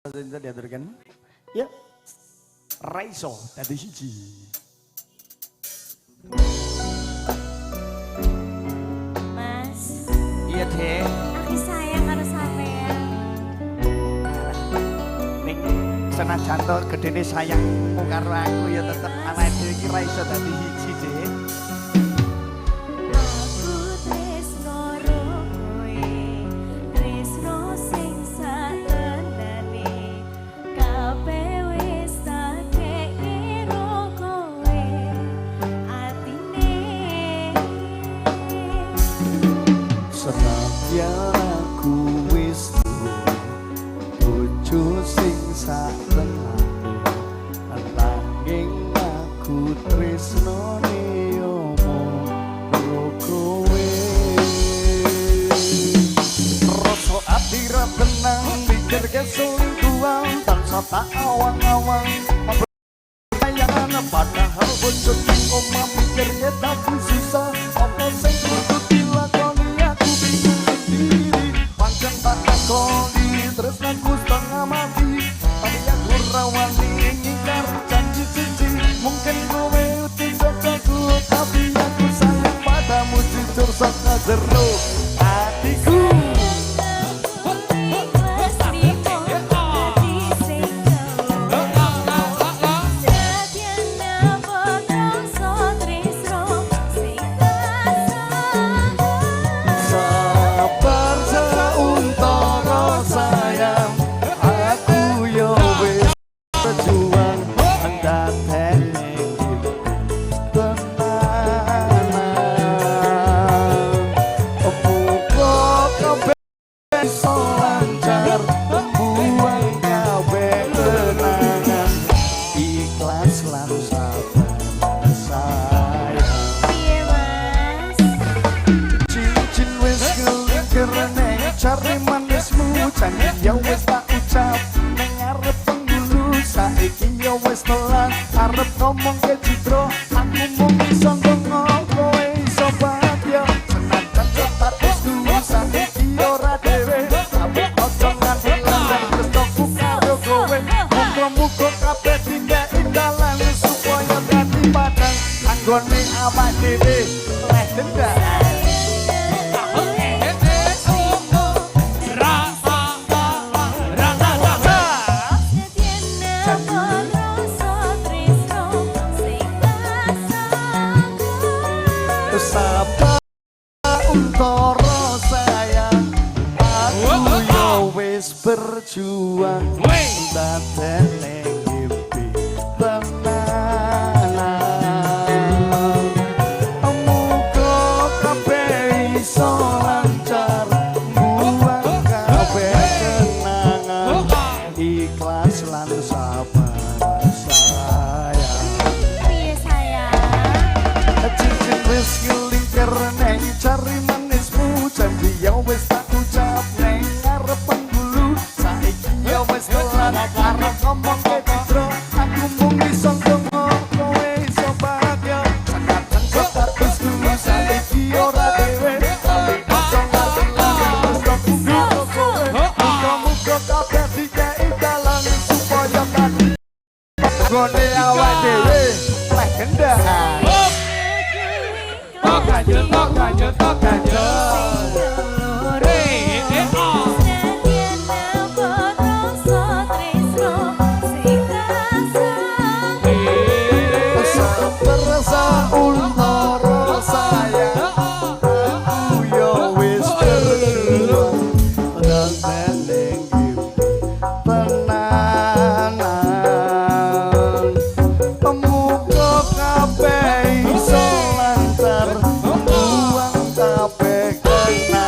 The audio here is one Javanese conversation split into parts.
Kita diaturkan. Ya. Raiso tadi siji. Mas. Iya, Dek. Aku sayang karo sampean. Ning senajan to gedene sayangmu karo aku ya tetep awake dhewe iki raiso dadi siji, Dek. Senadyan aku wis bojo sing satenane nanging aku tresnane omong karo kowe rasa ati ra tenang mikir keselingkuhan tansah tak awang-awang bayangan padahal bojo sing omah mikir tapi susah apa sing kudu dilakoni aku bingung sendiri pancen tak takoni terus aku setengah mati tapi aku rawani ngingkar janji cici mungkin kowe utus aku tapi aku sayang padamu jujur saka jero hatiku. Cari manismu jangan ya wes tak ucap neng arep penggulu saiki ya wes telat arep ngomong ke citro aku mung iso ndonga kowe iso bahagia senajan status ku saiki ora dhewe tapi ojo nganti lan restoku karo kowe muga-muga kabeh dingeki dalan supaya dadi padang anggone awak dhewe leh dendam. Sabar untara sayang aku yo wis berjuang dadene mimpi tenanan muga kabeh iso lancar buang kabeh kenangan ikhlas lan sabar sayang Piye sayang? cincin wis ngelingkir neng cari manismu janji ya wis tak ucap neng arep penggulu saiki ya wis telat arep ngomong ke citro aku mung iso ndonga kowe iso bahagia senajan statusku saiki ora dhewe tapi ojo nganti terus aku karo kowe muga-muga kabeh dikei dalan supaya tadi gone awak dhewe leh gendahan. Tok ganjel Berasa untara sayang aku yo wis berjuang dadene tenanan muga kabeh iso lancar buang kabeh kenangan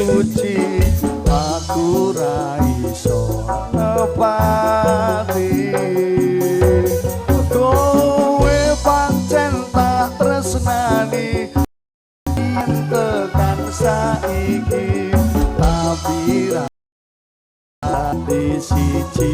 suci aku ra iso nepati kowe pancen tak tresnani tekan saiki tapi ra di siji